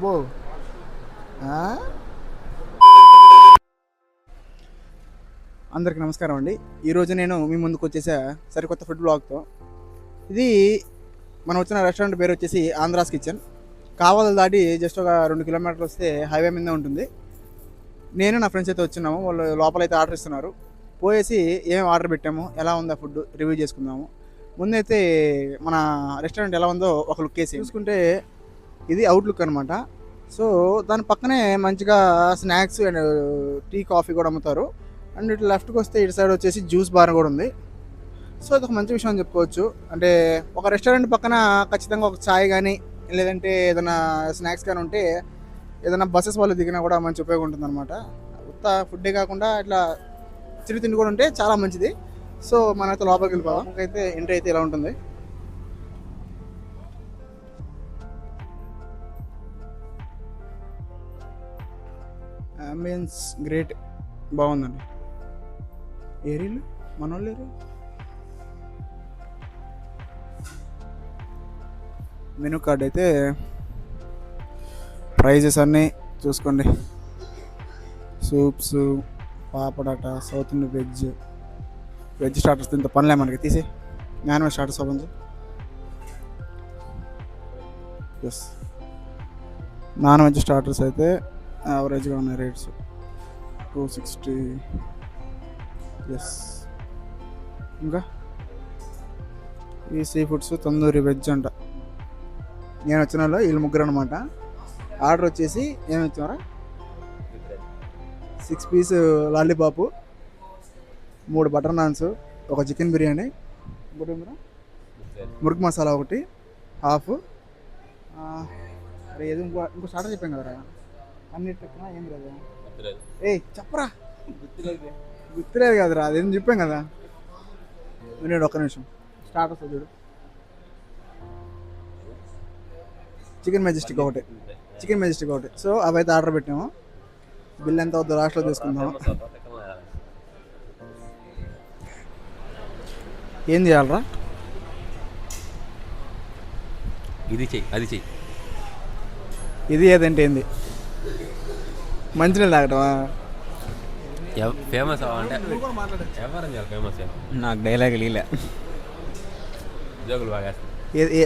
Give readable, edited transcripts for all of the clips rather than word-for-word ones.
అబ్బో. అందరికి నమస్కారం అండి. ఈరోజు నేను మీ ముందుకు వచ్చేసా సరికొత్త ఫుడ్ బ్లాగ్తో. ఇది మనం వచ్చిన రెస్టారెంట్ పేరు వచ్చేసి ఆంధ్రాస్ కిచెన్. కావాలి దాటి జస్ట్ ఒక 2 కిలోమీటర్లు వస్తే హైవే మీద ఉంటుంది. నేను నా ఫ్రెండ్స్ అయితే వచ్చినాము. వాళ్ళు లోపలైతే ఆర్డర్ ఇస్తున్నారు. పోయేసి ఏమేమి ఆర్డర్ పెట్టాము, ఎలా ఉందో ఫుడ్ రివ్యూ చేసుకుందాము. ముందైతే మన రెస్టారెంట్ ఎలా ఉందో ఒక లుక్ వేసి చూసుకుంటే ఇది అవుట్లుక్ అనమాట. సో దాని పక్కనే మంచిగా స్నాక్స్ అండ్ టీ కాఫీ కూడా అమ్ముతారు. అండ్ ఇటు లెఫ్ట్కి వస్తే ఇటు సైడ్ వచ్చేసి జ్యూస్ బార్ కూడా ఉంది. సో అది ఒక మంచి విషయం అని చెప్పుకోవచ్చు. అంటే ఒక రెస్టారెంట్ పక్కన ఖచ్చితంగా ఒక చాయ్ కానీ లేదంటే ఏదైనా స్నాక్స్ కానీ ఉంటే ఏదైనా బస్సెస్ వాళ్ళు దిగినా కూడా మంచి ఉపయోగం ఉంటుంది అనమాట. ఉత్త ఫుడ్డే కాకుండా ఇట్లా చిరు తిండి కూడా ఉంటే చాలా మంచిది. సో మనమైతే లోపలికి వెళ్ళిపోదాం. అయితే ఎంట్రీ అయితే ఇలా ఉంటుంది. అంబియన్స్ గ్రేట్, బాగుందండి. ఏరీలు మనోళ్ళు ఏరియా. మెనూ కార్డ్ అయితే ప్రైజెస్ అన్నీ చూసుకోండి. సూప్స్, పాపడాట, సౌత్ ఇండియన్ వెజ్ స్టార్టర్స్ ఇంత పనిలే మనకి. తీసి నాన్ వెజ్ స్టార్టర్స్ ఓపెన్ చేయి. ఎస్, నాన్ వెజ్ స్టార్టర్స్ అయితే యావరేజ్గా ఉన్నాయి రేట్స్ 260. ఎస్, ఇంకా ఈ సీ ఫుడ్స్ తందూరి వెజ్ అంట. నేను వచ్చిన వాళ్ళు వీళ్ళు ముగ్గురు అనమాట. ఆర్డర్ వచ్చేసి ఏమి ఇచ్చారా, 6 పీస్ లాలీపాపు, 3 బటర్ నాన్స్, ఒక చికెన్ బిర్యానీ, మురుగు మసాలా ఒకటి హాఫ్. అరే ఏదో ఇంకో స్టార్టర్ చెప్పాను కదరా. అన్నిటికన్నా ఏం కదా, చెప్పరా, గుర్తులేదు కదరా, అదేం చెప్పాం కదా. నేను ఒక్క నిమిషం. స్టార్టర్స్ చూడు, చికెన్ మెజెస్టిక్ ఒకటి. సో అవైతే ఆర్డర్ పెట్టాము. బిల్ ఎంత అవుతుందో లాస్ట్లో తీసుకుందాము. ఏం చేయాలరా, ఇది చెయ్యి అది చెయ్యి. ఇది ఏదంటే ఏంది, మంచినీళ్ళు తాగటమా? ఫేమస్ అంటే ఎవరు ఫేమస్? నాకు డైలాగ్ లీలే, జోకులు బాగా.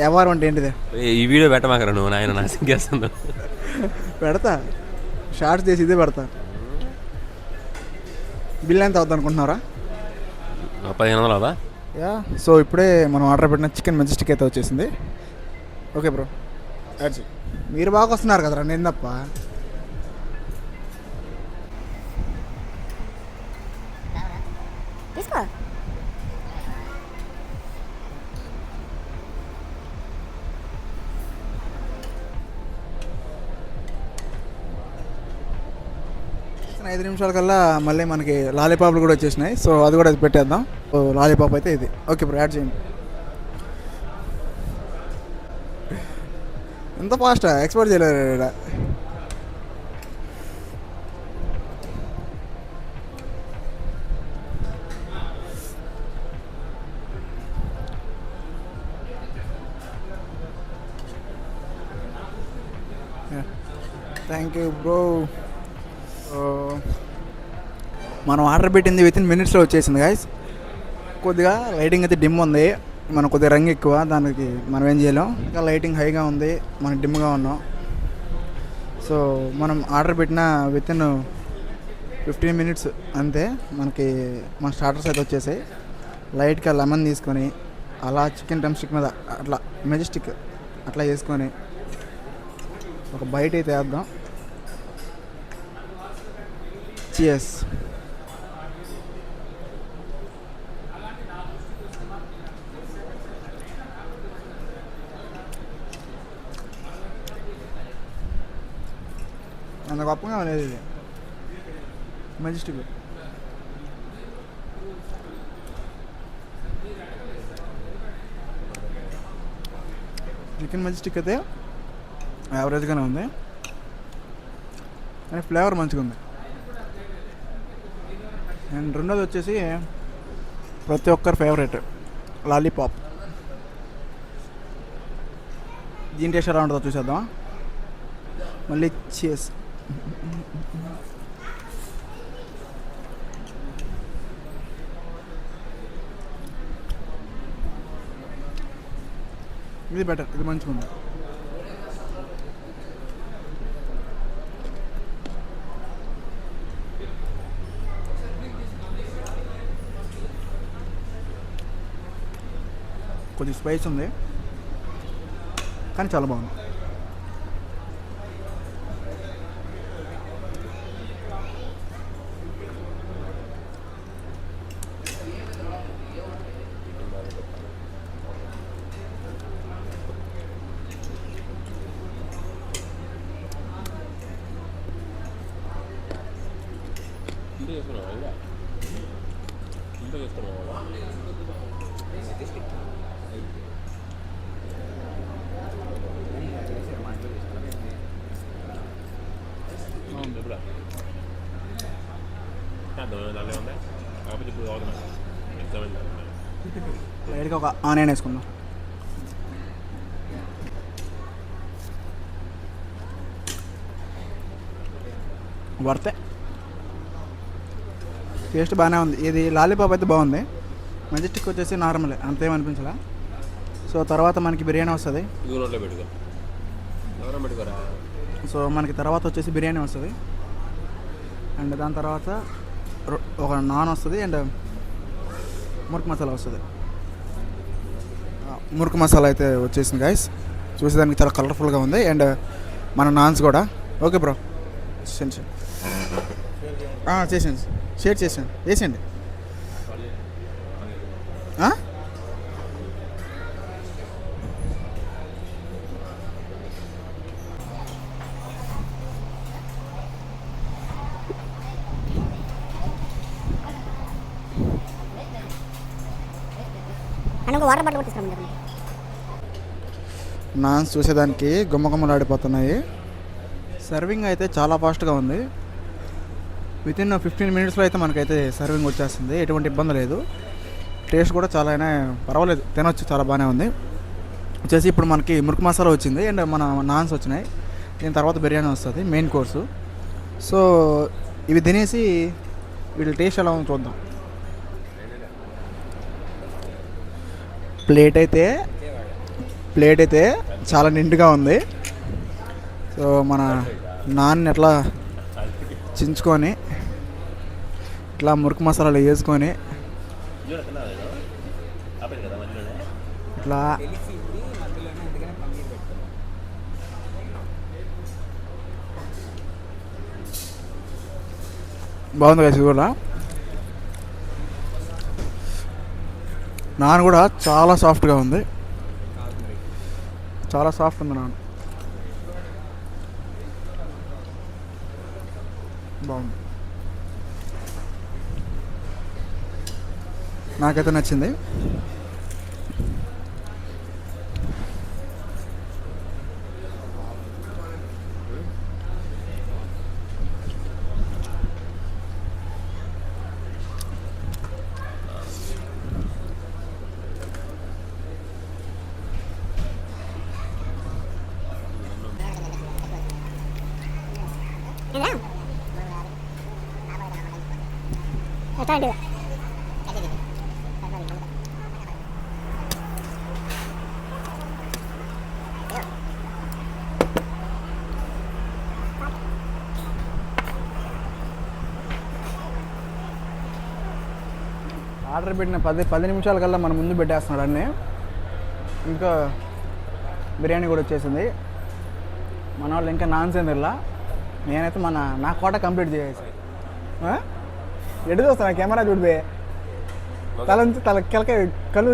ఎవరు అంటే ఏంటిది? ఈ వీడియో పెట్టమాకరా నువ్వు, నాయన నా సింగేస్తాను. పెడతా, షార్ట్స్ చేసి ఇదే పెడతా. బిల్ ఎంత అవుతుంది అనుకుంటున్నారా? 1500 అవుదా? యా. సో ఇప్పుడే మనం ఆర్డర్ పెట్టిన చికెన్ మెజెస్టిక్ అయితే వచ్చేసింది. ఓకే బ్రో, మీరు బాగా వస్తున్నారు కదరా, నేను తప్ప. ఐదు నిమిషాల కల్లా మళ్ళీ మనకి లాలీపాప్లు కూడా వచ్చేసినాయి. సో అది కూడా పెట్టేద్దాం. సో లాలీపాప్ అయితే ఇది. ఓకే బ్రో, యాడ్ చేయండి. ఎంత ఫాస్టా, ఎక్స్పోర్ట్ చేయలేరు. Thank you bro. మనం ఆర్డర్ పెట్టింది వితిన్ మినిట్స్లో వచ్చేసింది గాయస్. కొద్దిగా లైటింగ్ అయితే డిమ్ ఉంది, మనం కొద్దిగా రంగు ఎక్కువ, దానికి మనం ఏం చేయలేం. ఇంకా లైటింగ్ హైగా ఉంది, మనం డిమ్గా ఉన్నాం. సో మనం ఆర్డర్ పెట్టిన వితిన్ 15 మినిట్స్ అంతే మనకి మన స్టార్టర్స్ అయితే వచ్చేసాయి. లైట్గా లెమన్ తీసుకొని అలా చికెన్ డ్రమ్ స్టిక్ మీద అట్లా మెజెస్టిక్ అట్లా వేసుకొని ఒక బైట్ అయితే వేద్దాం. Cheers. అంత గొప్పగా లేదు ఇది మెజెస్టిక్. చికెన్ మెజెస్టిక్ అయితే యావరేజ్గానే ఉంది, కానీ ఫ్లేవర్ మంచిగా ఉంది. అండ్ రెండోది వచ్చేసి ప్రతి ఒక్కరి ఫేవరెట్ లాలీపాప్. దీని టేస్ట్ ఎలా ఉంటుందో చూసేద్దాం. మళ్ళీ చేసి ఇది బెటర్, ఇది మంచిగా ఉంది. కొద్దిగా స్పైస్ ఉంది కానీ చాలా బాగుంది. లైట్గా ఒక ఆనియన్ వేసుకుందాం. వర్తే, టేస్ట్ బాగానే ఉంది. ఇది లాలీపాప్ అయితే బాగుంది. మెజెస్టిక్ వచ్చేసి నార్మలే, అంతేమనిపించలే. సో తర్వాత మనకి బిర్యానీ వస్తుంది. సో మనకి తర్వాత వచ్చేసి బిర్యానీ వస్తుంది, అండ్ దాని తర్వాత ఒక నాన్ వస్తుంది, అండ్ మురుకు మసాలా వస్తుంది. మురుకు మసాలా అయితే వచ్చేసింది గైస్. చూసేదానికి చాలా కలర్ఫుల్గా ఉంది, అండ్ మన నాన్స్ కూడా. ఓకే బ్రో, చేసేయండి, షేర్ చేసేయండి, వేసేయండి. వాటర్ బాటిల్ తీసుకున్నాం. నాన్స్ చూసేదానికి గుమ్మగుమ్మలాడిపోతున్నాయి. సర్వింగ్ అయితే చాలా ఫాస్ట్గా ఉంది. వితిన్ 15 మినిట్స్లో అయితే మనకైతే సర్వింగ్ వచ్చేస్తుంది. ఎటువంటి ఇబ్బంది లేదు. టేస్ట్ కూడా చాలా అయినా పర్వాలేదు, తినొచ్చు, చాలా బాగానే ఉంది. వచ్చేసి ఇప్పుడు మనకి మురుకు మసాలా వచ్చింది, అండ్ మన నాన్స్ వచ్చినాయి. దీని తర్వాత బిర్యానీ వస్తుంది, మెయిన్ కోర్సు. సో ఇవి తినేసి వీళ్ళ టేస్ట్ ఎలా ఉందో చూద్దాం. ప్లేట్ అయితే చాలా నిండుగా ఉంది. సో మన నాన్ ఎట్లా చించుకొని ఇట్లా మురుకు మసాలాలు వేసుకొని ఇట్లా బాగుంది కదా. ఇది కూడా నాన్ కూడా చాలా సాఫ్ట్గా ఉంది, చాలా సాఫ్ట్ ఉంది నాన్. బాగుంది, నాకైతే నచ్చింది. ఆర్డర్ పెట్టిన 10 నిమిషాల కల్లా మన ముందు పెట్టేస్తున్నాడు అన్నీ. ఇంకా బిర్యానీ కూడా వచ్చేసింది. మన వాళ్ళు ఇంకా నాన్స్ ఏం తిరలా. నేనైతే నా కోట కంప్లీట్ చేసేసి ఎటు చూస్తా, కెమెరా చూడిపోయి తల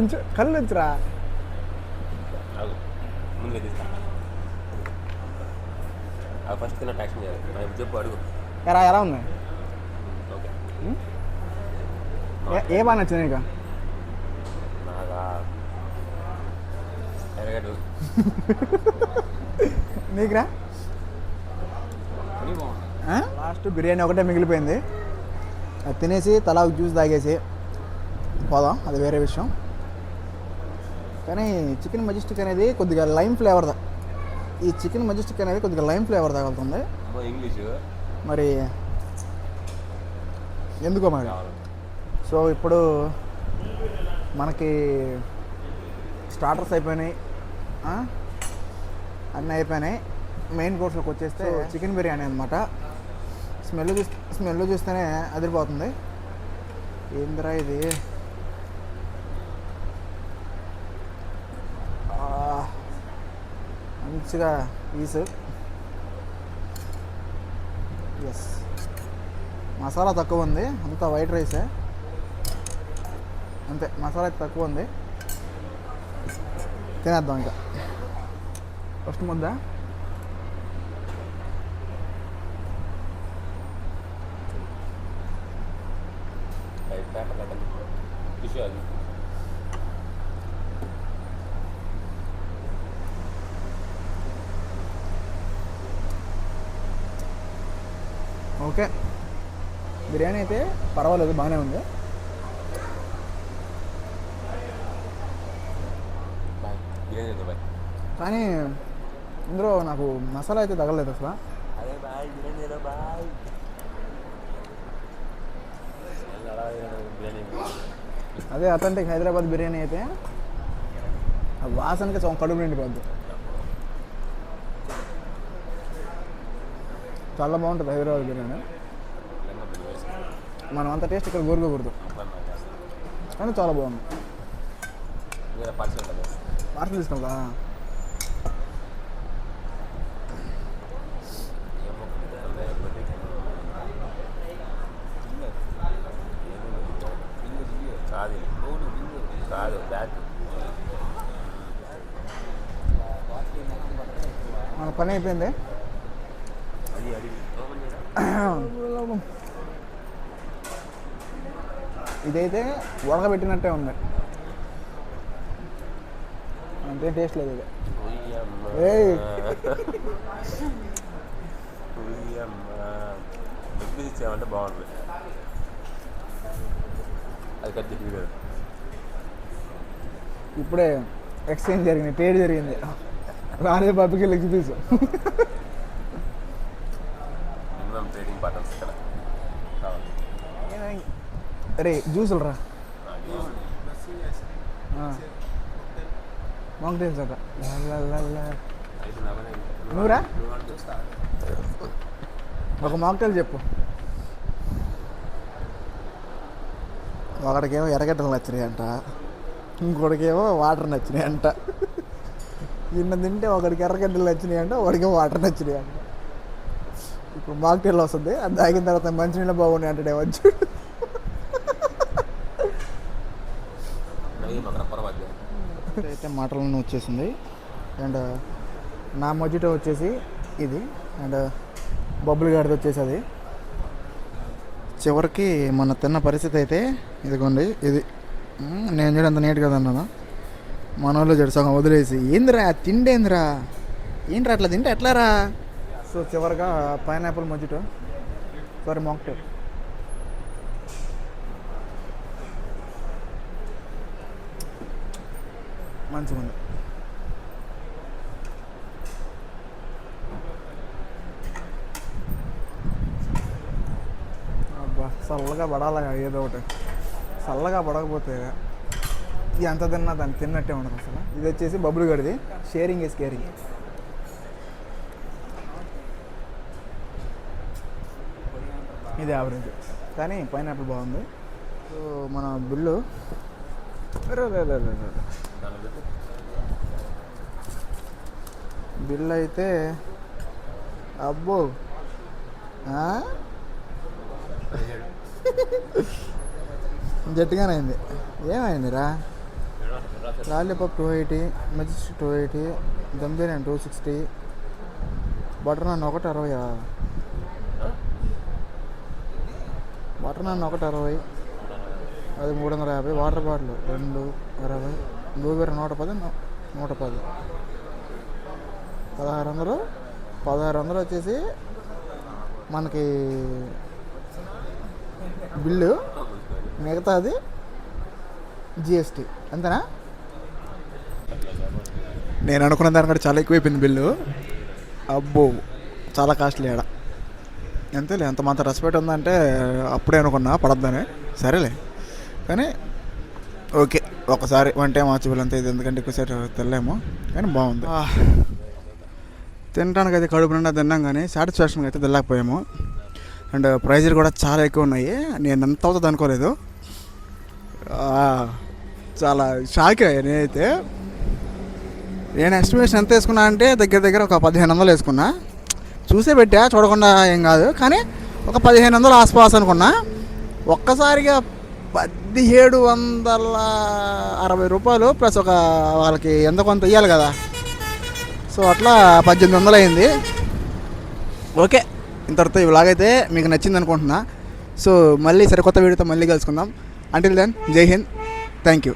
ఉంచు, కళ్ళు ఉంచురా. ఎలా ఉంది? ఏ బాగా నచ్చింది నీకు? నీకురా? లాస్ట్ బిర్యానీ ఒకటే మిగిలిపోయింది. అది తినేసి తలా జ్యూస్ తాగేసి పోదాం, అది వేరే విషయం. కానీ చికెన్ మెజెస్టిక్ అనేది కొద్దిగా లైమ్ ఫ్లేవర్ ఈ చికెన్ మెజెస్టిక్ అనేది కొద్దిగా లైమ్ ఫ్లేవర్ తగులుతుంది. ఇంగ్లీషు మరి ఎందుకో మరి. సో ఇప్పుడు మనకి స్టార్టర్స్ అయిపోయినాయి, అన్నీ అయిపోయినాయి. మెయిన్ కోర్స్లోకి వచ్చేస్తే చికెన్ బిర్యానీ అనమాట. స్మెల్ చూస్తేనే అదిరిపోతుంది. ఏందిరా ఇది, మంచిగా పీసు. ఎస్, మసాలా తక్కువ ఉంది, అంతా వైట్ రైసే అంతే, మసాలా అయితే తక్కువ ఉంది. తినేద్దాం ఇంకా. ఫస్ట్ ముద్ద ఓకే. బిర్యానీ అయితే పర్వాలేదు, బాగానే ఉంది. కానీ ఇందులో నాకు మసాలా అయితే తగలలేదు అసలు. అదే అథెంటిక్ హైదరాబాద్ బిర్యానీ అయితే ఆ వాసనకి కడుపు నిండిపోద్ది. చాలా బాగుంటుంది హైదరాబాద్ బిర్యానీ. మనం అంత టేస్ట్ ఇక్కడ కోరుకోకూడదు, కానీ చాలా బాగుంది. పార్సల్ తీసుకుంటా. మన పని అయిపోయింది. ఇదైతే ఉడకబెట్టినట్టే ఉంది, అంతే టేస్ట్ లేదు ఇది. ఇచ్చామంటే బాగుంటుంది. అది కత్తి కదా. ఇప్పుడే ఎక్స్చేంజ్ జరిగింది, ట్రేడ్ జరిగింది. రానే బాబుకి లెగ్ పీసు. ట్రేడింగ్ పార్ట్నర్స్ ఇక్కడ అరే జ్యూసులు రా, మాంగ్టైల్స్ అట. నువ్వురా ఒక మాంగ్టైల్ చెప్పు. ఒకడికేమో ఎర్రగడ్డలు నచ్చినాయి అంట, ఇంకొకడికేమో వాటర్ నచ్చినాయి అంట. నిన్న తింటే ఒకడికి ఎర్రగడ్డలు నచ్చినాయి అంట, ఒకడికేమో వాటర్ నచ్చినాయి అంట. ఇప్పుడు మాక్టైల్ వస్తుంది, అది తాగిన తర్వాత మంచినీళ్ళు బాగున్నాయి అంటే వచ్చు. అయితే మాటలను వచ్చేసింది. అండ్ నా మొజిటో వచ్చేసి ఇది, అండ్ బబ్బుల్ గాడిది వచ్చేసి అది. చివరికి మన తిన్న పరిస్థితి అయితే ఇదిగోండి. ఇది నేను చూడ అంత నీట్ కదా అన్నా, మన వాళ్ళు చెడు సగం వదిలేసి ఏందిరా తిండేందిరా, ఏంట్రా అట్లా తింటే ఎట్లారా. సో చివరిగా పైనాపిల్ మొజిటో, సారీ మాక్టైల్. మంచిగా ఉంది. అబ్బా చల్లగా పడాలి ఏదో ఒకటి, చల్లగా పడకపోతే ఎంత తిన్నా దాన్ని తిన్నట్టే ఉండదు అసలు. ఇది వచ్చేసి బబ్బులు గడిది, షేరింగ్ ఈజ్ కేరింగ్. ఇది యావరేజ్, కానీ పైనాపిల్ బాగుంది. సో మన బిల్లు బిల్ అయితే అబ్బో గట్టిగానే అయింది. ఏమైందిరా, lollipop 280, majestic 280, dum biryani 260, butter naan 160, butter naan 160, అది 350, వాటర్ బాటిల్ 260, బ్లూబెర్రీ 110, 110, 1600. 1600 వచ్చేసి మనకి బిల్లు, మిగతాది జిఎస్టీ అంతేనా. నేను అనుకున్న దానికంటే చాలా ఎక్కువైపోయింది బిల్లు. అబ్బో చాలా కాస్ట్లీ ఆడ. ఎంతలే అంత మాత్రం రెస్పెక్ట్ ఉందంటే అప్పుడే అనుకున్నా పడద్దని. సరేలే కానీ ఓకే, ఒకసారి వన్ టైం వాచబుల్ అంతే. ఇది ఎందుకంటే ఎక్కువసేపు తినలేము కానీ బాగుంది. తినడానికి అయితే కడుపు నిండా తిన్నాం కానీ సాటిస్ఫాక్షన్గా అయితే తినలేకపోయాము. అండ్ ప్రైజులు కూడా చాలా ఎక్కువ ఉన్నాయి. నేను ఎంత అవుతుంది అనుకోలేదు. చాలా షాక్ అయ్యా నేనైతే. నేను ఎస్టిమేషన్ ఎంత వేసుకున్నా అంటే దగ్గర ఒక 1500 వేసుకున్నా. చూసే పెట్టా, చూడకుండా ఏం కాదు, కానీ ఒక 1500 ఆస్పాస్ అనుకున్నా. ఒక్కసారిగా 1760 రూపాయలు ప్లస్ ఒక వాళ్ళకి ఎంత కొంత ఇవ్వాలి కదా. సో అట్లా 1800 అయింది. ఓకే, ఇంతటితో ఈ వ్లాగ్ అయితే మీకు నచ్చింది అనుకుంటున్నా. సో మళ్ళీ సరికొత్త వీడియోతో మళ్ళీ కలుసుకుందాం. అంటిల్ దెన్ జై హింద్, థ్యాంక్ యూ.